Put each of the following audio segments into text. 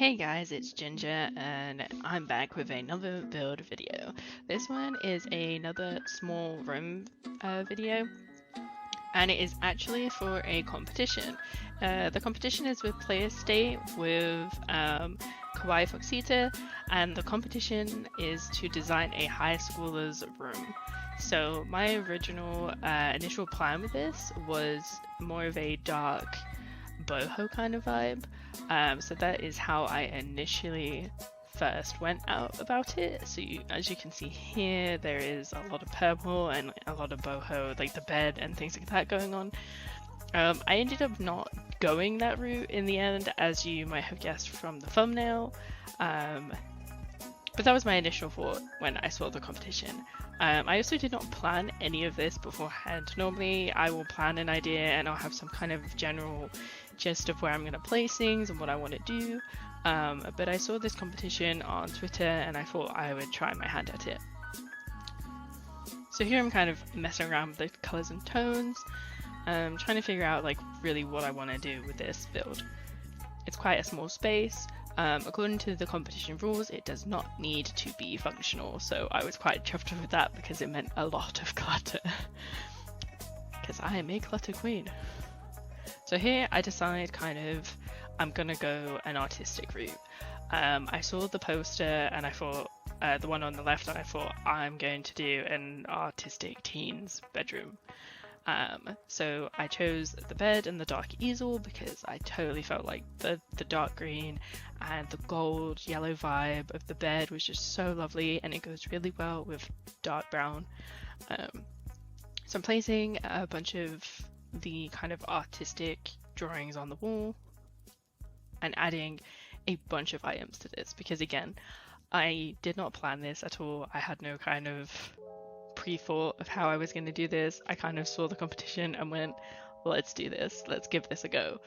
Hey guys, it's Ginger and I'm back with another build video. This one is another small room video and it is actually for a competition. The competition is with Playerstate with KawaiiFoxita, and the competition is to design a high schooler's room. So my original initial plan with this was more of a dark boho kind of vibe. So that is how I initially first went out about it. So as you can see here, there is a lot of purple and a lot of boho, like the bed and things like that going on. I ended up not going that route in the end, as you might have guessed from the thumbnail. But that was my initial thought when I saw the competition. I also did not plan any of this beforehand. Normally I will plan an idea and I'll have some kind of general gist of where I'm going to place things and what I want to do. But I saw this competition on Twitter and I thought I would try my hand at it. So here I'm kind of messing around with the colors and tones, trying to figure out like really what I want to do with this build. It's quite a small space. According to the competition rules, it does not need to be functional, so I was quite chuffed with that because it meant a lot of clutter. Because I am a clutter queen. So here I decide I'm gonna go an artistic route. I saw the poster and I thought, the one on the left, and I thought I'm going to do an artistic teens bedroom. So I chose the bed and the dark easel because I totally felt like the dark green and the gold yellow vibe of the bed was just so lovely, and it goes really well with dark brown. So I'm placing a bunch of the kind of artistic drawings on the wall and adding a bunch of items to this because, again, I did not plan this at all. I had no kind of pre-thought of how I was going to do this. I kind of saw the competition and went, let's do this, let's give this a go.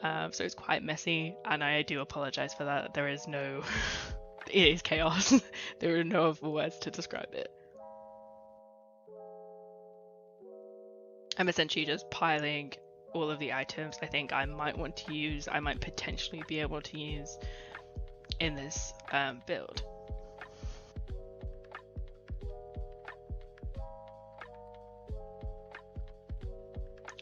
So it's quite messy and I do apologize for that. There is no it is chaos. There are no other words to describe it. I'm essentially just piling all of the items I think I might want to use, I might potentially be able to use in this build.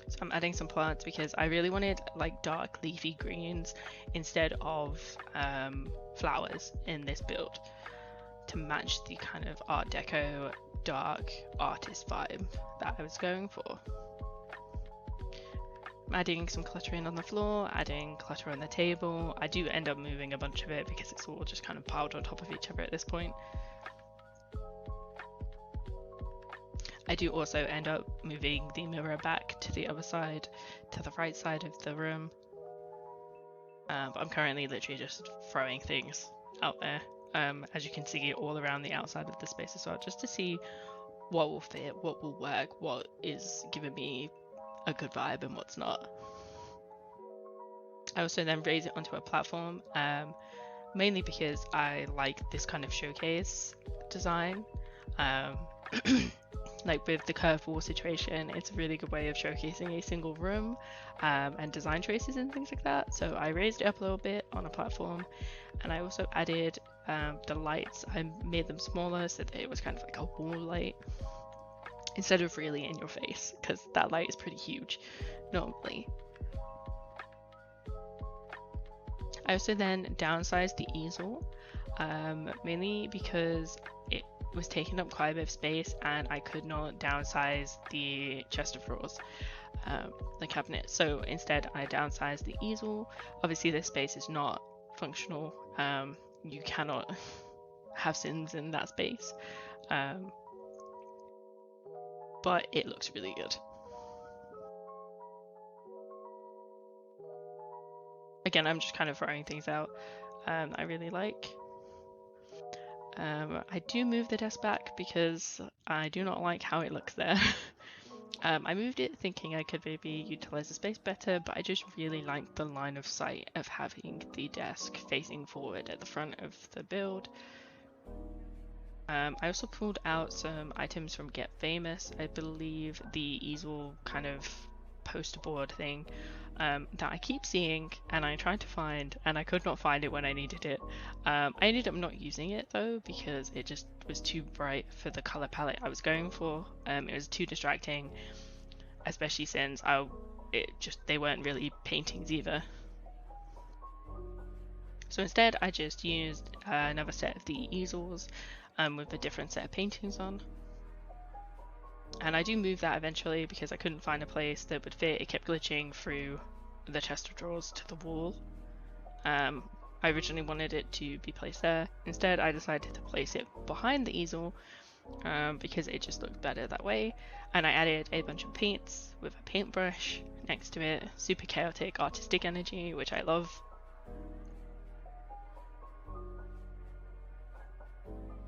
So I'm adding some plants because I really wanted like dark leafy greens instead of flowers in this build to match the kind of Art Deco dark artist vibe that I was going for. I'm adding some cluttering on the floor, adding clutter on the table. I do end up moving a bunch of it because it's all just kind of piled on top of each other at this point. I do also end up moving the mirror back to the other side, to the right side of the room. But I'm currently literally just throwing things out there, as you can see, all around the outside of the space as well, just to see what will fit, what will work, what is giving me a good vibe and what's not. I also then raise it onto a platform, mainly because I like this kind of showcase design. Like with the curved wall situation, it's a really good way of showcasing a single room and design choices and things like that. So I raised it up a little bit on a platform, and I also added the lights. I made them smaller so that it was kind of like a wall light instead of really in your face, because that light is pretty huge normally. I also then downsized the easel, mainly because it was taking up quite a bit of space and I could not downsize the chest of drawers, the cabinet. So instead I downsized the easel. Obviously this space is not functional. You cannot have sins in that space. But it looks really good. Again, I'm just kind of throwing things out I really like. I do move the desk back because I do not like how it looks there. I moved it thinking I could maybe utilize the space better, but I just really like the line of sight of having the desk facing forward at the front of the build. I also pulled out some items from Get Famous. I believe the easel kind of poster board thing that I keep seeing and I tried to find, and I could not find it when I needed it. I ended up not using it though because it just was too bright for the color palette I was going for. It was too distracting, especially since they weren't really paintings either. So instead I just used another set of the easels with a different set of paintings on. And I do move that eventually because I couldn't find a place that would fit. It kept glitching through the chest of drawers to the wall. I originally wanted it to be placed there. Instead, I decided to place it behind the easel because it just looked better that way. And I added a bunch of paints with a paintbrush next to it. Super chaotic artistic energy, which I love.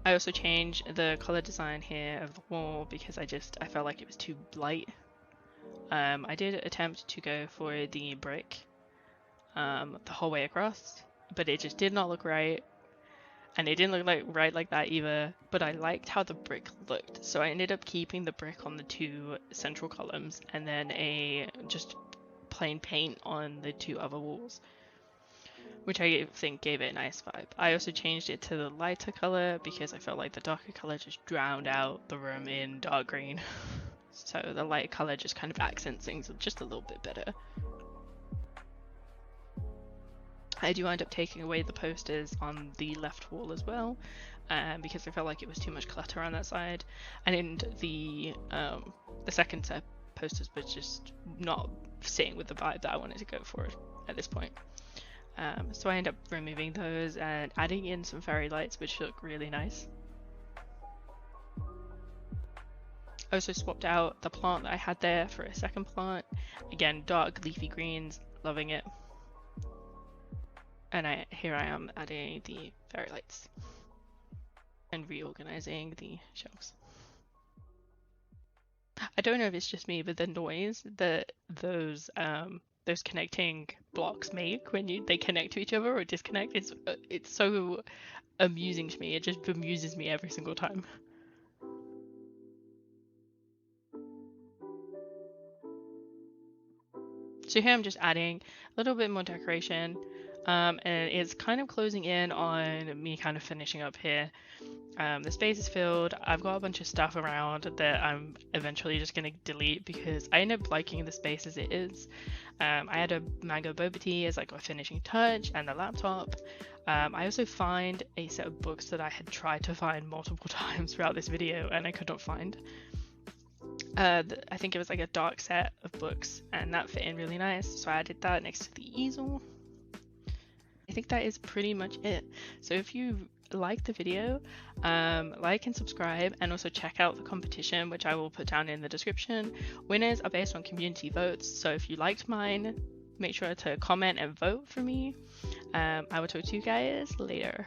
I also changed the color design here of the wall because I felt like it was too light. I did attempt to go for the brick the whole way across, but it just did not look right, and it didn't look right like that either, but I liked how the brick looked, so I ended up keeping the brick on the 2 central columns and then a just plain paint on the 2 other walls, which I think gave it a nice vibe. I also changed it to the lighter color because I felt like the darker color just drowned out the room in dark green. So the light color just kind of accents things just a little bit better. I do end up taking away the posters on the left wall as well, because I felt like it was too much clutter on that side, and the second set of posters was just not sitting with the vibe that I wanted to go for at this point. So I end up removing those and adding in some fairy lights, which look really nice. I also swapped out the plant that I had there for a second plant. Again, dark leafy greens, loving it. And here I am adding the fairy lights and reorganizing the shelves. I don't know if it's just me, but the noise that those connecting blocks make when they connect to each other or disconnect, it's so amusing to me. It just bemuses me every single time. So here I'm just adding a little bit more decoration, and it's kind of closing in on me kind of finishing up here. The space is filled. I've got a bunch of stuff around that I'm eventually just going to delete because I end up liking the space as it is. I had a mango boba tea as like a finishing touch and a laptop. I also find a set of books that I had tried to find multiple times throughout this video and I could not find. I think it was like a dark set of books and that fit in really nice, so I added that next to the easel. I think that is pretty much it. So if you like the video, like and subscribe, and also check out the competition, which I will put down in the description. Winners are based on community votes, so if you liked mine, make sure to comment and vote for me. I will talk to you guys later.